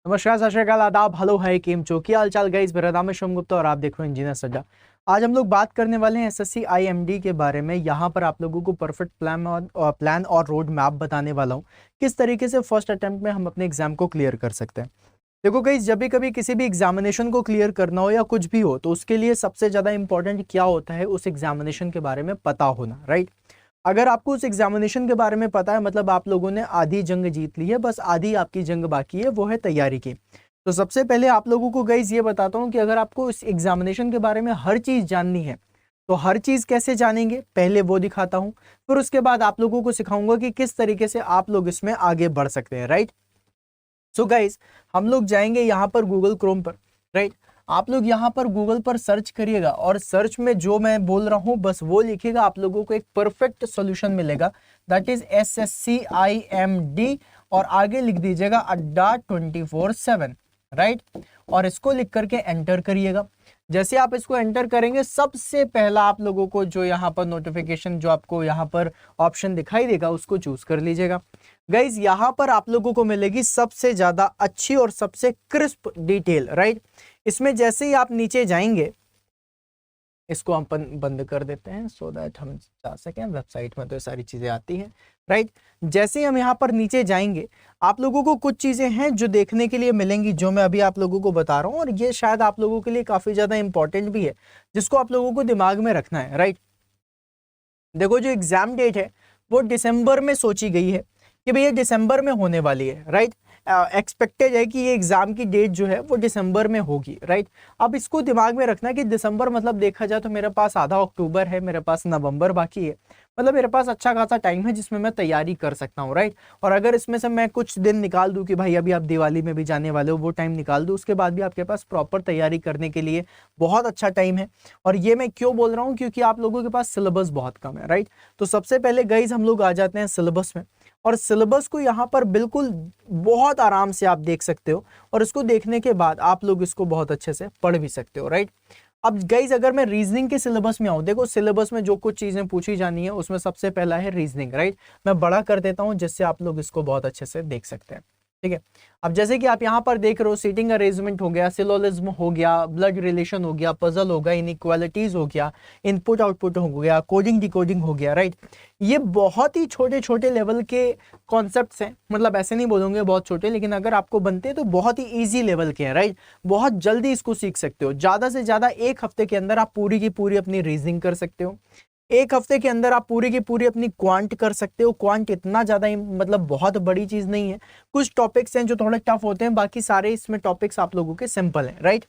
नमस्कार, सत श्री अकाल, आदाब, हेलो, है केम चो, क्या हाल चाल गाइस। मेरा नाम है शुभम गुप्ता और आप देख रहे हो इंजीनियर सज्जा। आज हम लोग बात करने वाले हैं एसएससी आईएमडी के बारे में। यहाँ पर आप लोगों को परफेक्ट प्लान और रोड मैप बताने वाला हूँ, किस तरीके से फर्स्ट अटेम्प्ट में हम अपने एग्जाम को क्लियर कर सकते हैं। देखो गाइस, जब भी कभी किसी भी एग्जामिनेशन को क्लियर करना हो या कुछ भी हो, तो उसके लिए सबसे ज्यादा इंपॉर्टेंट क्या होता है, उस एग्जामिनेशन के बारे में पता होना, राइट। अगर आपको उस एग्जामिनेशन के बारे में पता है, मतलब आप लोगों ने आधी जंग जीत ली है, बस आधी आपकी जंग बाकी है, वो है तैयारी की। तो सबसे पहले आप लोगों को गाइस ये बताता हूँ कि अगर आपको इस एग्जामिनेशन के बारे में हर चीज जाननी है, तो हर चीज कैसे जानेंगे, पहले वो दिखाता हूँ। फिर उसके बाद आप लोगों को सिखाऊंगा कि किस तरीके से आप लोग इसमें आगे बढ़ सकते हैं, राइट। सो गाइस, हम लोग जाएंगे यहाँ पर गूगल क्रोम पर, राइट। आप लोग यहाँ पर गूगल पर सर्च करिएगा और सर्च में जो मैं बोल रहा हूँ बस वो लिखिएगा, आप लोगों को एक परफेक्ट सॉल्यूशन मिलेगा, दैट इज SSCIMD, और आगे लिख दीजिएगा अड्डा 24/7, राइट। और इसको लिख करके एंटर करिएगा। जैसे आप इसको एंटर करेंगे, सबसे पहला आप लोगों को जो यहाँ पर नोटिफिकेशन, जो आपको यहाँ पर ऑप्शन दिखाई देगा, उसको चूज कर लीजिएगा। गाइज, यहाँ पर आप लोगों को मिलेगी सबसे ज्यादा अच्छी और सबसे क्रिस्प डिटेल, राइट। इसमें जैसे ही आप नीचे जाएंगे, इसको हम बंद कर देते हैं सो दैट हम जा सकें। वेबसाइट में तो ये सारी चीजें आती हैं, राइट। जैसे ही हम यहाँ पर नीचे जाएंगे, आप लोगों को कुछ चीजें हैं जो देखने के लिए मिलेंगी, जो मैं अभी आप लोगों को बता रहा हूँ, और ये शायद आप लोगों के लिए काफी ज्यादा इंपॉर्टेंट भी है, जिसको आप लोगों को दिमाग में रखना है, राइट। देखो, जो एग्जाम डेट है वो दिसंबर में सोची गई है कि भैया दिसंबर में होने वाली है, राइट। एक्सपेक्टेड है कि ये एग्जाम की डेट जो है वो दिसंबर में होगी, राइट। अब इसको दिमाग में रखना कि दिसंबर मतलब देखा जाए तो मेरे पास आधा अक्टूबर है, मेरे पास नवंबर बाकी है, मतलब मेरे पास अच्छा खासा टाइम है जिसमें मैं तैयारी कर सकता हूँ, राइट। और अगर इसमें से मैं कुछ दिन निकाल दूं कि भाई अभी आप दिवाली में भी जाने वाले हो, वो टाइम निकाल दूं, उसके बाद भी आपके पास प्रॉपर तैयारी करने के लिए बहुत अच्छा टाइम है। और ये मैं क्यों बोल रहा हूँ, क्योंकि आप लोगों के पास सिलेबस बहुत कम है, राइट। तो सबसे पहले गाइज हम लोग आ जाते हैं सिलेबस में, और सिलेबस को यहाँ पर बिल्कुल बहुत आराम से आप देख सकते हो, और इसको देखने के बाद आप लोग इसको बहुत अच्छे से पढ़ भी सकते हो, राइट। अब गाइज, अगर मैं रीजनिंग के सिलेबस में आऊं, देखो सिलेबस में जो कुछ चीजें पूछी जानी है उसमें सबसे पहला है रीजनिंग, राइट। मैं बड़ा कर देता हूं जिससे आप लोग इसको बहुत अच्छे से देख सकते हैं, ठीक है। अब जैसे कि आप यहाँ पर देख रहे हो, सीटिंग अरेंजमेंट हो गया, सिलोलिज्म हो गया, ब्लड रिलेशन हो गया, पजल हो गया, इनइक्वालिटीज हो गया, इनपुट आउटपुट हो गया, कोडिंग डिकोडिंग हो गया, राइट। ये बहुत ही छोटे छोटे लेवल के कॉन्सेप्ट्स हैं, मतलब ऐसे नहीं बोलूंगे बहुत छोटे, लेकिन अगर आपको बनते हैं तो बहुत ही ईजी लेवल के हैं, राइट। बहुत जल्दी इसको सीख सकते हो, ज्यादा से ज्यादा एक हफ्ते के अंदर आप पूरी की पूरी अपनी रीजनिंग कर सकते हो। एक हफ्ते के अंदर आप पूरी की पूरी अपनी क्वांट कर सकते हो। क्वांट इतना ज्यादा मतलब बहुत बड़ी चीज नहीं है, कुछ टॉपिक्स हैं जो थोड़े टफ होते हैं, बाकी सारे इसमें टॉपिक्स आप लोगों के सिंपल हैं, राइट।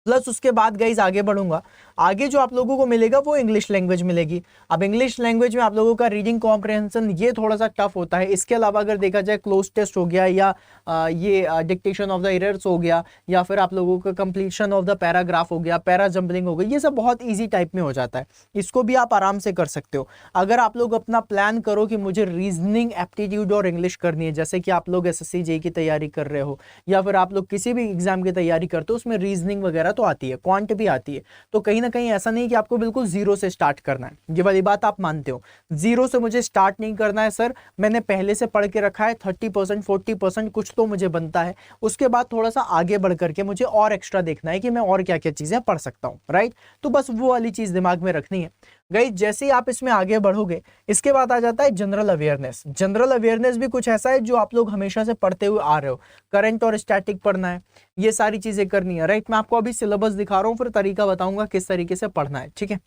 प्लस उसके बाद गाइज आगे बढ़ूंगा, आगे जो आप लोगों को मिलेगा वो इंग्लिश लैंग्वेज मिलेगी। अब इंग्लिश लैंग्वेज में आप लोगों का रीडिंग कॉम्प्रिहेंशन ये थोड़ा सा टफ होता है। इसके अलावा अगर देखा जाए क्लोज टेस्ट हो गया, या ये डिक्टेशन ऑफ द एरर्स हो गया, या फिर आप लोगों का कंप्लीशन ऑफ द पैराग्राफ हो गया, पैरा जंबलिंग हो गई, ये सब बहुत ईजी टाइप में हो जाता है। इसको भी आप आराम से कर सकते हो अगर आप लोग अपना प्लान करो कि मुझे रीजनिंग, एप्टीट्यूड और इंग्लिश करनी है। जैसे कि आप लोग SSC JEE की तैयारी कर रहे हो, या फिर आप लोग किसी भी एग्जाम की तैयारी करते हो, उसमें रीजनिंग वगैरह तो आती है, क्वांट भी आती है। तो कहीं ना कहीं ऐसा नहीं कि आपको बिल्कुल जीरो से स्टार्ट करना है, ये वाली बात आप मानते हो। जीरो से मुझे स्टार्ट नहीं करना है सर, मैंने पहले से पढ़ के रखा है, 30% 40% कुछ तो मुझे बनता है। उसके बाद थोड़ा सा आगे बढ़ करके मुझे और एक्स्ट्रा देखना है कि मैं और क्या क्या चीजें पढ़ सकता हूँ, राइट। तो बस वो वाली चीज दिमाग में रखनी है गाइस। जैसे ही आप इसमें आगे बढ़ोगे, इसके बाद आ जाता है जनरल अवेयरनेस। जनरल अवेयरनेस भी कुछ ऐसा है जो आप लोग हमेशा से पढ़ते हुए आ रहे हो। करंट और स्टैटिक पढ़ना है, ये सारी चीजें करनी है, राइट। मैं आपको अभी सिलेबस दिखा रहा हूँ, फिर तरीका बताऊंगा किस तरीके से पढ़ना है, ठीक है।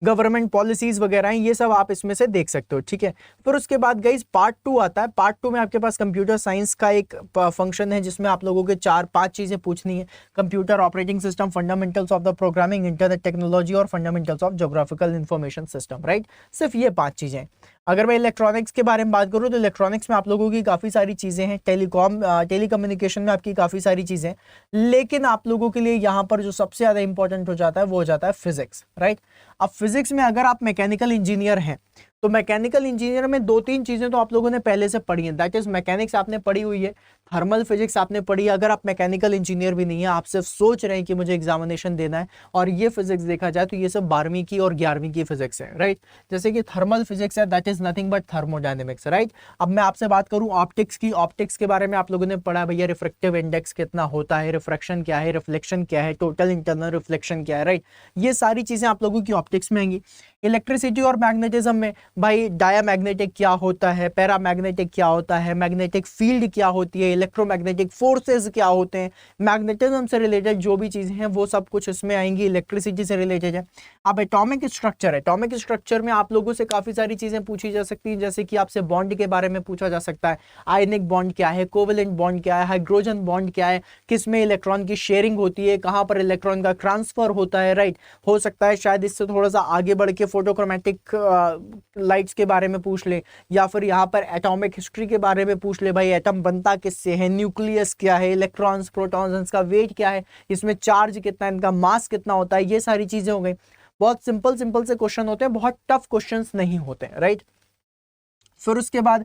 गवर्नमेंट पॉलिसीज वगैरह हैं, ये सब आप इसमें से देख सकते हो, ठीक है। फिर उसके बाद गाइस पार्ट 2 आता है। पार्ट 2 में आपके पास कंप्यूटर साइंस का एक फंक्शन है, जिसमें आप लोगों के 4-5 चीजें पूछनी है। Computer operating system, fundamentals of the programming, internet technology और fundamentals of geographical information system, right. सिर्फ ये 5 चीजें। अगर मैं इलेक्ट्रॉनिक्स के बारे में बात करूं तो इलेक्ट्रॉनिक्स में आप लोगों की काफी सारी चीजें हैं। टेलीकम्युनिकेशन में आपकी काफी सारी चीजें, लेकिन आप लोगों के लिए यहाँ पर जो सबसे ज्यादा इंपॉर्टेंट हो जाता है वो हो जाता है फिजिक्स, राइट। अब फिजिक्स में अगर आप मैकेनिकल इंजीनियर हैं तो मैकेनिकल इंजीनियर में दो तीन चीजें तो आप लोगों ने पहले से पढ़ी है, दैट इज मैकेनिक्स आपने पढ़ी हुई है, थर्मल फिजिक्स आपने पढ़ी है। अगर आप मैकेनिकल इंजीनियर भी नहीं है, आप सिर्फ सोच रहे हैं कि मुझे एग्जामिनेशन देना है और ये फिजिक्स देखा जाए तो ये सब 12वीं की और 11वीं की फिजिक्स है, राइट। जैसे कि थर्मल फिजिक्स है, that is nothing but thermodynamics, right. अब मैं आपसे बात करूं ऑप्टिक्स की, ऑप्टिक्स के बारे में आप लोगों ने पढ़ा भैया रिफ्रैक्टिव इंडेक्स कितना होता है, रिफ्रैक्शन क्या है, रिफ्लेक्शन क्या है, टोटल इंटरनल रिफ्लेक्शन क्या है, राइट। ये सारी चीजें आप लोगों की ऑप्टिक्स में आएंगी। इलेक्ट्रिसिटी और मैग्नेटिज्म में भाई डायामैग्नेटिक क्या होता है, पैरामैग्नेटिक क्या होता है, मैग्नेटिक फील्ड क्या होती है, इलेक्ट्रोमैग्नेटिक फोर्सेस क्या होते हैं, मैग्नेटिज्म से रिलेटेड जो भी चीजें हैं वो सब कुछ इसमें आएंगी, इलेक्ट्रिसिटी से रिलेटेड है। अब एटॉमिक स्ट्रक्चर, एटॉमिक स्ट्रक्चर में आप लोगों से काफी सारी चीजें पूछी जा सकती हैं, जैसे कि आपसे बॉन्ड के बारे में पूछा जा सकता है, आयनिक बॉन्ड क्या है, कोवेलेंट बॉन्ड क्या है, हाइड्रोजन बॉन्ड क्या है, किसमें इलेक्ट्रॉन की शेयरिंग होती है, कहां पर इलेक्ट्रॉन का ट्रांसफर होता है, राइट। हो सकता है शायद इससे थोड़ा सा आगे बढ़ के फोटोक्रोमैटिक लाइट्स के बारे में पूछ ले, या फिर यहाँ पर एटॉमिक हिस्ट्री के बारे में पूछ ले, भाई एटम बनता किससे है, न्यूक्लियस क्या है, इलेक्ट्रॉन्स प्रोटॉन्स, इनका वेट क्या है, इसमें चार्ज कितना है, इनका मास कितना होता है, ये सारी चीजें हो गई। बहुत सिंपल सिंपल से क्वेश्चन होते हैं, बहुत टफ क्वेश्चंस नहीं होते, राइट। फिर उसके बाद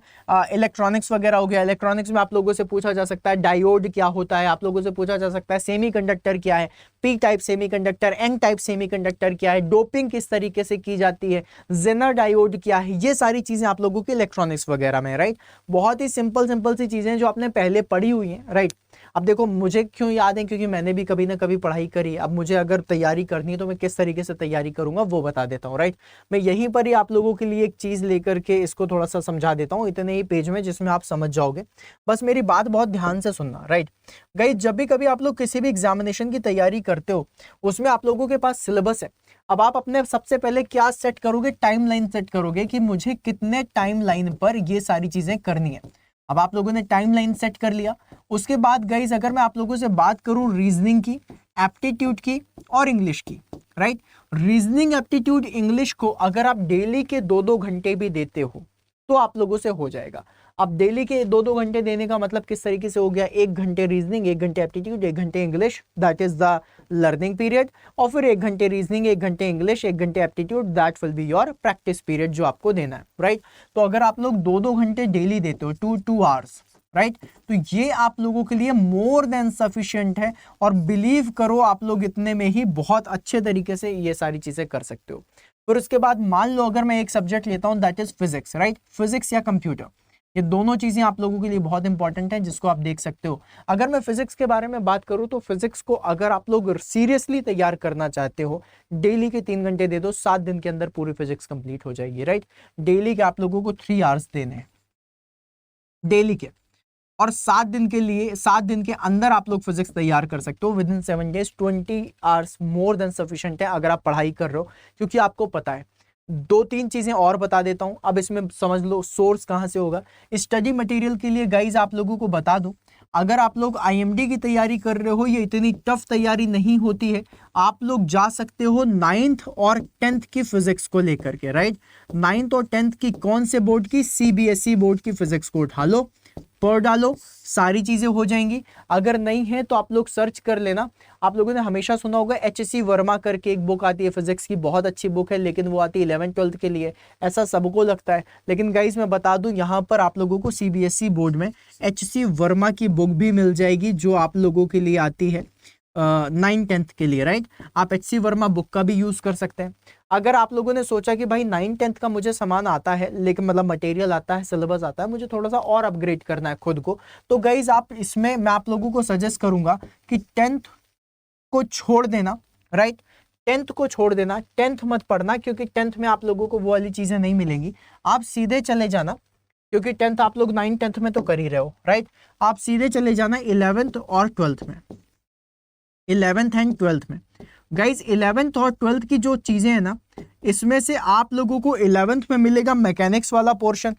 इलेक्ट्रॉनिक्स वगैरह हो गया। इलेक्ट्रॉनिक्स में आप लोगों से पूछा जा सकता है डायोड क्या होता है, आप लोगों से पूछा जा सकता है सेमीकंडक्टर क्या है, P type semiconductor, N type semiconductor क्या है, डोपिंग किस तरीके से की जाती है, जेनर डायोड क्या है, ये सारी चीजें आप लोगों के इलेक्ट्रॉनिक्स वगैरह में, राइट। बहुत ही सिंपल सिंपल सी चीजें जो आपने पहले पढ़ी हुई हैं, राइट। अब देखो मुझे क्यों याद है, क्योंकि मैंने भी कभी ना कभी पढ़ाई करी है। अब मुझे अगर तैयारी करनी है तो मैं किस तरीके से तैयारी करूंगा वो बता देता हूँ, राइट। मैं यहीं पर ही आप लोगों के लिए एक चीज लेकर के इसको थोड़ा सा समझा देता हूँ इतने ही पेज में, जिसमें आप समझ जाओगे। बस मेरी बात बहुत ध्यान से सुनना, राइट। गाइस जब भी कभी आप लोग किसी भी एग्जामिनेशन की तैयारी करते हो, उसमें आप लोगों के पास सिलेबस है। अब आप अपने सबसे पहले क्या सेट करोगे, टाइमलाइन सेट करोगे कि मुझे कितने टाइमलाइन पर ये सारी चीजें करनी है। अब आप लोगों ने टाइमलाइन सेट कर लिया। उसके बाद गाइस अगर मैं आप लोगों से बात करूं रीजनिंग की, एप्टीट्यूड की और इंग्लिश की, राइट। रीजनिंग, एप्टीट्यूड, इंग्लिश को अगर आप डेली के 2-2 घंटे भी देते हो तो आप लोगों से हो जाएगा। अब डेली के 2-2 घंटे देने का मतलब किस तरीके से हो गया, 1 घंटे रीजनिंग, 1 घंटे एप्टीट्यूड, 1 घंटे English, that is the learning period. और फिर 1 घंटे रीजनिंग, 1 घंटे इंग्लिश, 1 घंटे aptitude, that will be your practice period जो आपको देना है, राइट। तो अगर आप लोग 2-2 घंटे डेली देते हो, 2 आवर्स, राइट, तो ये आप लोगों के लिए मोर देन सफिशिएंट है। और बिलीव करो आप लोग इतने में ही बहुत अच्छे तरीके से ये सारी चीजें कर सकते हो। फिर उसके बाद मान लो अगर मैं एक सब्जेक्ट लेता हूं that is physics, right, physics या कंप्यूटर, ये दोनों चीजें आप लोगों के लिए बहुत इंपॉर्टेंट है जिसको आप देख सकते हो। अगर मैं फिजिक्स के बारे में बात करूं तो फिजिक्स को अगर आप लोग सीरियसली तैयार करना चाहते हो, डेली के 3 घंटे दे दो, 7 दिन के अंदर पूरी फिजिक्स कंप्लीट हो जाएगी, राइट। डेली के आप लोगों को 3 आवर्स देने हैं डेली के, और 7 दिन के लिए, 7 दिन के अंदर आप लोग फिजिक्स तैयार कर सकते हो with in 7 days. 20 hours more than sufficient है अगर आप पढ़ाई कर रहे हो, क्योंकि आपको पता है। 2-3 चीजें और बता देता हूं, अब इसमें समझ लो सोर्स कहां से होगा। स्टडी मटेरियल के लिए गाइज आप लोगों को बता दूं, अगर आप लोग आईएमडी की तैयारी कर रहे हो, ये इतनी टफ तैयारी नहीं होती है। आप लोग जा सकते हो 9th और 10th की फिजिक्स को लेकर के, राइट। 9th और 10th की कौन से बोर्ड की, सीबीएसई बोर्ड की फिजिक्स को उठा लो, पढ़ डालो, सारी चीजें हो जाएंगी। अगर नहीं है तो आप लोग सर्च कर लेना। आप लोगों ने हमेशा सुना होगा एचएससी वर्मा करके एक बुक आती है फिजिक्स की, बहुत अच्छी बुक है, लेकिन वो आती है 11th-12th के लिए, ऐसा सबको लगता है। लेकिन गाइस मैं बता दूं, यहाँ पर आप लोगों को सीबीएसई बोर्ड में एचएससी वर्मा की बुक भी मिल जाएगी जो आप लोगों के लिए आती है 9th-10th के लिए, राइट। आप एचसी वर्मा बुक का भी यूज कर सकते हैं। अगर आप लोगों ने सोचा कि भाई 9th-10th का मुझे सामान आता है, लेकिन मतलब मटेरियल आता है, सिलेबस आता है, मुझे थोड़ा सा और अपग्रेड करना है खुद को, तो गाइज आप इसमें मैं आप लोगों को सजेस्ट करूंगा कि 10th को छोड़ देना, राइट। 10th को छोड़ देना, 10th मत पढ़ना, क्योंकि 10th में आप लोगों को वो वाली चीजें नहीं मिलेंगी। आप सीधे चले जाना, क्योंकि 10th आप लोग 9th-10th में तो कर ही रहे हो, राइट। आप सीधे चले जाना 11th और 12th में, 11th एंड 12th में। गाइज 11th और 12th की जो चीजें हैं ना, इसमें से आप लोगों को 11th में मिलेगा मैकेनिक्स वाला पोर्शन,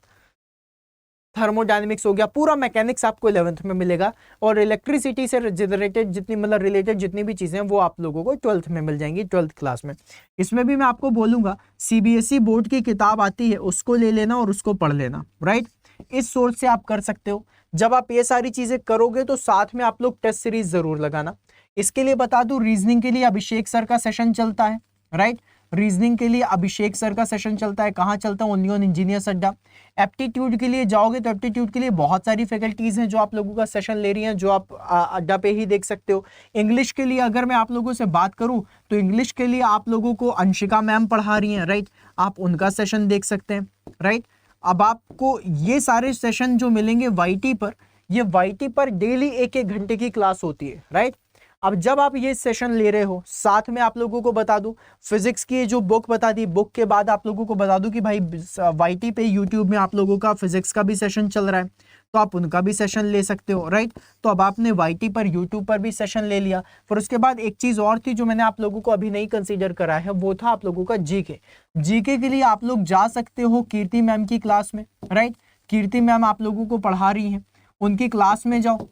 थर्मोडायनेमिक्स हो गया, पूरा मैकेनिक्स आपको 11th में मिलेगा। और इलेक्ट्रिसिटी से रिलेटेड जितनी मतलब रिलेटेड जितनी भी चीजें हैं वो आप लोगों को 12th में मिल जाएंगी, 12th क्लास में। इसमें भी मैं आपको बोलूंगा सीबीएसई बोर्ड की किताब आती है, उसको ले लेना और उसको पढ़ लेना, राइट। इस सोर्स से आप कर सकते हो। जब आप ये सारी चीजें करोगे तो साथ में आप लोग टेस्ट सीरीज जरूर लगाना। इसके लिए बता दूं, रीजनिंग के लिए अभिषेक सर का सेशन चलता है, राइट। रीजनिंग के लिए अभिषेक सर का सेशन चलता है, कहाँ चलता है, ओनली ऑन इंजीनियर्स अड्डा। एप्टीट्यूड के लिए जाओगे तो एप्टीट्यूड के लिए बहुत सारी फैकल्टीज हैं जो आप लोगों का सेशन ले रही हैं, जो आप अड्डा पे ही देख सकते हो। इंग्लिश के लिए अगर मैं आप लोगों से बात करूं तो इंग्लिश के लिए आप लोगों को अंशिका मैम पढ़ा रही हैं, राइट, आप उनका सेशन देख सकते हैं, राइट। अब आपको ये सारे सेशन जो मिलेंगे वाईटी पर, ये वाईटी पर डेली 1-1 घंटे की क्लास होती है, राइट। अब जब आप ये सेशन ले रहे हो, साथ में आप लोगों को बता दूं फिजिक्स की जो बुक बता दी, बुक के बाद आप लोगों को बता दूं कि भाई वाईटी पे यूट्यूब में आप लोगों का फिजिक्स का भी सेशन चल रहा है, तो आप उनका भी सेशन ले सकते हो, राइट। तो अब आपने वाईटी पर यूट्यूब पर भी सेशन ले लिया। फिर उसके बाद एक चीज और थी जो मैंने आप लोगों को अभी नहीं कंसीडर करा है, वो था आप लोगों का जीके। जीके के लिए आप लोग जा सकते हो कीर्ति मैम की क्लास में, राइट। कीर्ति मैम आप लोगों को पढ़ा रही हैं, उनकी क्लास में जाओ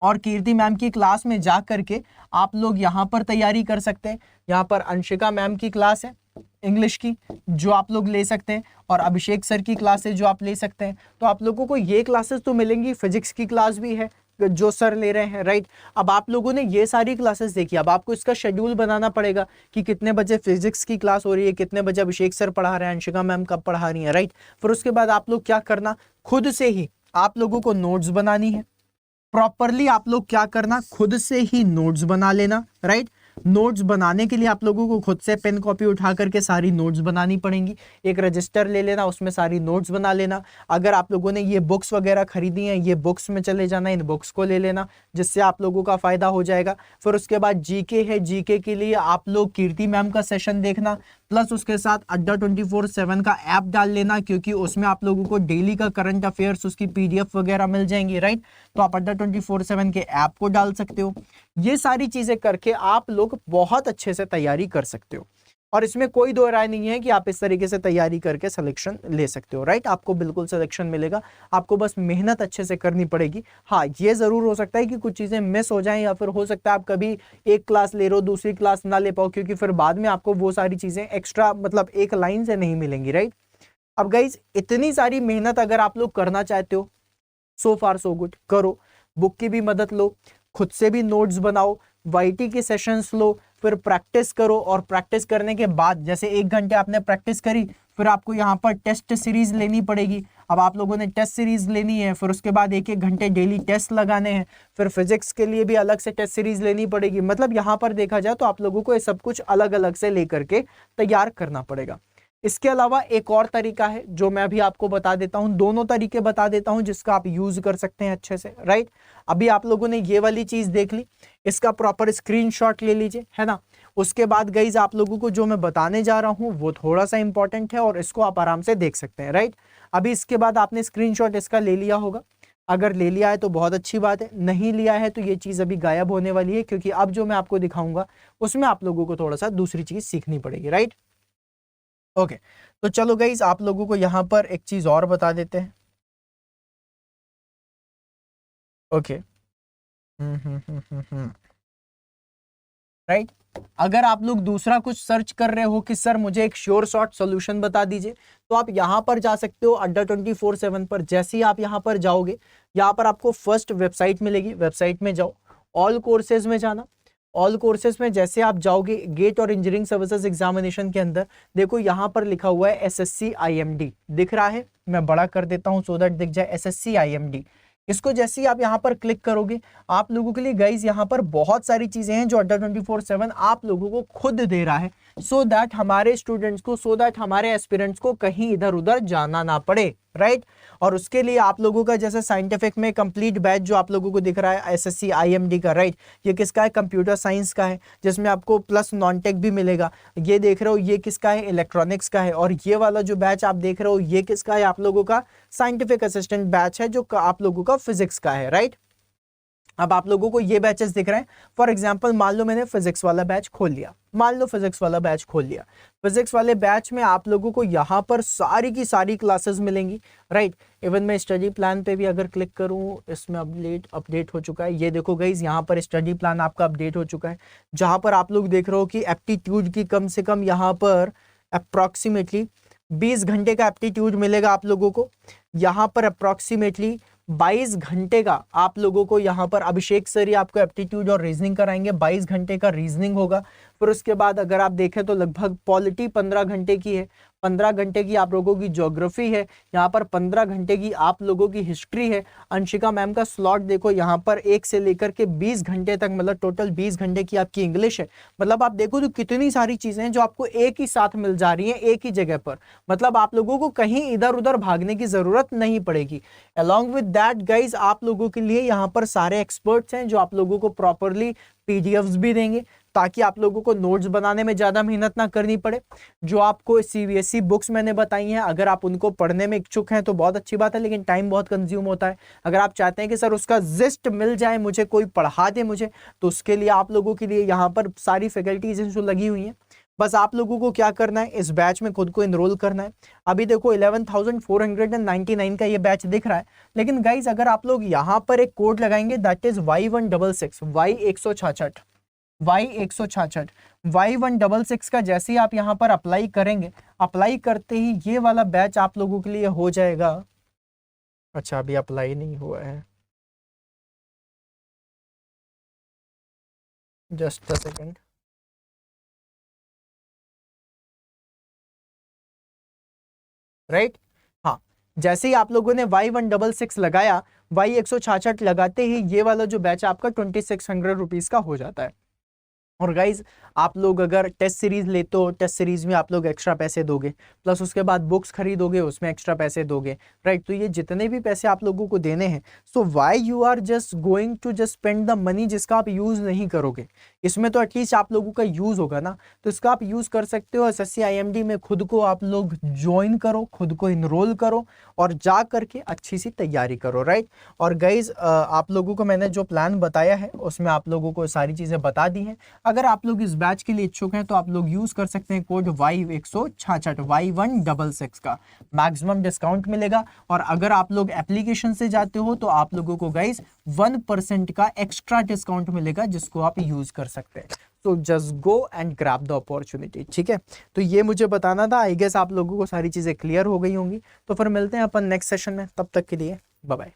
और कीर्ति मैम की क्लास में जा करके आप लोग यहाँ पर तैयारी कर सकते हैं। यहाँ पर अंशिका मैम की क्लास है इंग्लिश की जो आप लोग ले सकते हैं, और अभिषेक सर की क्लास है जो आप ले सकते हैं। तो आप लोगों को ये क्लासेस तो मिलेंगी, फिजिक्स की क्लास भी है जो सर ले रहे हैं, राइट। अब आप लोगों ने ये सारी क्लासेस देखी, अब आपको इसका शेड्यूल बनाना पड़ेगा कि कितने बजे फिजिक्स की क्लास हो रही है, कितने बजे अभिषेक सर पढ़ा रहे हैं, अंशिका मैम कब पढ़ा रही है, राइट। फिर उसके बाद आप लोग क्या करना, खुद से ही आप लोगों को नोट्स बनानी है प्रॉपरली। आप लोग क्या करना, खुद से ही नोट्स बना लेना, राइट। नोट्स बनाने के लिए आप लोगों को खुद से पेन कॉपी उठा करके सारी नोट्स बनानी पड़ेंगी। एक रजिस्टर ले लेना, उसमें सारी नोट्स बना लेना। अगर आप लोगों ने ये बुक्स वगैरह खरीदी हैं, ये बुक्स में चले जाना, इन बुक्स को ले लेना, जिससे आप लोगों का फायदा हो जाएगा। फिर उसके बाद जीके है, जीके के लिए आप लोग कीर्ति मैम का सेशन देखना, प्लस उसके साथ अड्डा 24/7 का ऐप डाल लेना, क्योंकि उसमें आप लोगों को डेली का करंट अफेयर्स उसकी पीडीएफ वगैरह मिल जाएंगी, राइट। तो आप अड्डा 24/7 के ऐप को डाल सकते हो। ये सारी चीजें करके आप लोग बहुत अच्छे से तैयारी कर सकते हो, और इसमें कोई दो राय नहीं है कि आप इस तरीके से तैयारी करके सिलेक्शन ले सकते हो, राइट। आपको बिल्कुल सिलेक्शन मिलेगा, आपको बस मेहनत अच्छे से करनी पड़ेगी। हाँ, ये जरूर हो सकता है कि कुछ चीजें मिस हो जाएं, या फिर हो सकता है आप कभी एक क्लास ले रहे हो दूसरी क्लास ना ले पाओ, क्योंकि फिर बाद में आपको वो सारी चीजें एक्स्ट्रा मतलब एक लाइन से नहीं मिलेंगी, राइट। अब गाइज इतनी सारी मेहनत अगर आप लोग करना चाहते हो, सो फार सो गुड, करो। बुक की भी मदद लो, खुद से भी नोट्स बनाओ, वाईटी के सेशंस लो, फिर प्रैक्टिस करो। और प्रैक्टिस करने के बाद जैसे 1 घंटे आपने प्रैक्टिस करी, फिर आपको यहाँ पर टेस्ट सीरीज लेनी पड़ेगी। अब आप लोगों ने टेस्ट सीरीज लेनी है, फिर उसके बाद 1-1 घंटे डेली टेस्ट लगाने हैं। फिर फिजिक्स के लिए भी अलग से टेस्ट सीरीज लेनी पड़ेगी। मतलब यहाँ पर देखा जाए तो आप लोगों को ये सब कुछ अलग अलग से लेकर के तैयार करना पड़ेगा। इसके अलावा एक और तरीका है जो मैं अभी आपको बता देता हूं, दोनों तरीके बता देता हूं जिसका आप यूज कर सकते हैं अच्छे से, राइट। अभी आप लोगों ने ये वाली चीज देख ली, इसका प्रॉपर स्क्रीनशॉट ले लीजिए, है ना। उसके बाद गाइज आप लोगों को जो मैं बताने जा रहा हूं वो थोड़ा सा इंपॉर्टेंट है और इसको आप आराम से देख सकते हैं, राइट। अभी इसके बाद आपने स्क्रीनशॉट इसका ले लिया होगा, अगर ले लिया है तो बहुत अच्छी बात है, नहीं लिया है तो ये चीज अभी गायब होने वाली है, क्योंकि अब जो मैं आपको दिखाऊंगा उसमें आप लोगों को थोड़ा सा दूसरी चीज सीखनी पड़ेगी, राइट। ओके, तो चलो गाइज आप लोगों को यहां पर एक चीज और बता देते हैं। Okay, right. अगर आप लोग दूसरा कुछ सर्च कर रहे हो कि सर मुझे एक श्योर शॉर्ट सॉल्यूशन बता दीजिए, तो आप यहां पर जा सकते हो अड्डा 24/7 पर। जैसे ही आप यहां पर जाओगे, यहां पर आपको फर्स्ट वेबसाइट मिलेगी, वेबसाइट में जाओ, ऑल कोर्सेज में जाना। ऑल कोर्सेज में जैसे आप जाओगे, गेट और इंजीनियरिंग सर्विसेज एग्जामिनेशन के अंदर देखो यहाँ पर लिखा हुआ है एसएससी आईएमडी, दिख रहा है, मैं बड़ा कर देता हूँ सो दैट दिख जाए, एसएससी आईएमडी। इसको जैसे ही आप यहाँ पर क्लिक करोगे, आप लोगों के लिए गाइज यहाँ पर बहुत सारी चीजें हैं जो अड्डा 24/7 आप लोगों को खुद दे रहा है, सो दैट हमारे स्टूडेंट्स को, सो दैट हमारे एस्पिरेंट्स को कहीं इधर उधर जाना ना पड़े, राइट। और उसके लिए आप लोगों का जैसे साइंटिफिक में कंप्लीट बैच जो आप लोगों को दिख रहा है एसएससी आईएमडी का, राइट, ये किसका है, कंप्यूटर साइंस का है, जिसमें आपको प्लस नॉन टेक भी मिलेगा। ये देख रहे हो ये किसका है, इलेक्ट्रॉनिक्स का है। और ये वाला जो बैच आप देख रहे हो ये किसका है, आप लोगों का साइंटिफिक असिस्टेंट बैच है, जो आप लोगों का फिजिक्स का है, राइट। अब आप लोगों को ये बैचेस दिख रहे हैं। फॉर एग्जांपल मान लो मैंने फिजिक्स वाला बैच खोल लिया, मान लो फिजिक्स वाला बैच खोल लिया। फिजिक्स वाले बैच में आप लोगों को यहाँ पर सारी की सारी क्लासेस मिलेंगी, राइट। इवन मैं स्टडी प्लान पे भी अगर क्लिक करूँ, इसमें अपडेट हो चुका है, ये देखो गाइज यहाँ पर स्टडी प्लान आपका अपडेट हो चुका है, जहाँ पर आप लोग देख रहे हो कि एप्टीट्यूड की कम से कम यहाँ पर अप्रॉक्सीमेटली 20 घंटे का एप्टीट्यूड मिलेगा आप लोगों को। यहाँ पर अप्रॉक्सीमेटली 22 घंटे का आप लोगों को यहाँ पर अभिषेक सर ही आपको एप्टीट्यूड और रीजनिंग कराएंगे, 22 घंटे का रीजनिंग होगा। फिर उसके बाद अगर आप देखें तो लगभग पॉलिटी 15 घंटे की है, 15 घंटे की आप लोगों की ज्योग्राफी है, यहाँ पर 15 घंटे की आप लोगों की हिस्ट्री है। अंशिका मैम का स्लॉट देखो यहाँ पर 1 से लेकर के 20 घंटे तक, मतलब टोटल 20 घंटे की आपकी इंग्लिश है। मतलब आप देखो तो कितनी सारी चीजें हैं जो आपको एक ही साथ मिल जा रही हैं एक ही जगह पर, मतलब आप लोगों को कहीं इधर उधर भागने की जरूरत नहीं पड़ेगी। अलॉन्ग विद दैट गाइज आप लोगों के लिए यहाँ पर सारे एक्सपर्ट्स हैं जो आप लोगों को प्रॉपरली पीडीएफ्स भी देंगे ताकि आप लोगों को नोट्स बनाने में ज्यादा मेहनत ना करनी पड़े। जो आपको सीबीएसई बुक्स मैंने बताई हैं, अगर आप उनको पढ़ने में इच्छुक हैं तो बहुत अच्छी बात है, लेकिन टाइम बहुत कंज्यूम होता है। अगर आप चाहते हैं कि सर उसका जिस्ट मिल जाए, मुझे कोई पढ़ा दे मुझे, तो उसके लिए आप लोगों के लिए यहाँ पर सारी फैकल्टीज जो लगी हुई हैं। बस आप लोगों को क्या करना है, इस बैच में खुद को इनरोल करना है। अभी देखो 11,499 का ये बैच दिख रहा है, लेकिन गाइज अगर आप लोग यहाँ पर एक कोड लगाएंगे that is Y166 Y166 Y166 Y166 का जैसे ही आप यहाँ पर अप्लाई करेंगे, अप्लाई करते ही ये वाला बैच आप लोगों के लिए हो जाएगा। अच्छा अभी अप्लाई नहीं हुआ है, जस्ट अ सेकेंड। राइट हाँ, जैसे ही आप लोगों ने Y166 लगाया, Y166 लगाते ही ये वाला जो बैच आपका 2600 रुपीज का हो जाता है। और गाइज आप लोग अगर टेस्ट सीरीज लेते हो, टेस्ट सीरीज में आप लोग एक्स्ट्रा पैसे दोगे, प्लस उसके बाद बुक्स खरीदोगे उसमें एक्स्ट्रा पैसे दोगे, राइट। तो ये जितने भी पैसे आप लोगों को देने हैं, so why you are just going to just spend the money जिसका आप यूज नहीं करोगे। इसमें तो एटलीस्ट आप लोगों का यूज होगा ना, तो इसका आप यूज कर सकते हो। एसएससी आईएमडी में खुद को आप लोग ज्वाइन करो, खुद को इनरोल करो और जा करके अच्छी सी तैयारी करो, राइट। और गाइज आप लोगों को मैंने जो प्लान बताया है उसमें आप लोगों को सारी चीजें बता दी हैं। अगर आप लोग इस बैच के लिए इच्छुक हैं तो आप लोग यूज कर सकते हैं कोड Y166 Y166 का, मैक्सिमम डिस्काउंट मिलेगा। और अगर आप लोग एप्लीकेशन से जाते हो तो आप लोगों को गाइस 1% का एक्स्ट्रा डिस्काउंट मिलेगा जिसको आप यूज कर सकते हैं। तो just go and grab the opportunity, ठीक है। तो ये मुझे बताना था, आई गेस आप लोगों को सारी चीजें क्लियर हो गई होंगी। तो फिर मिलते हैं अपन नेक्स्ट सेशन में, तब तक के लिए बाय बाय।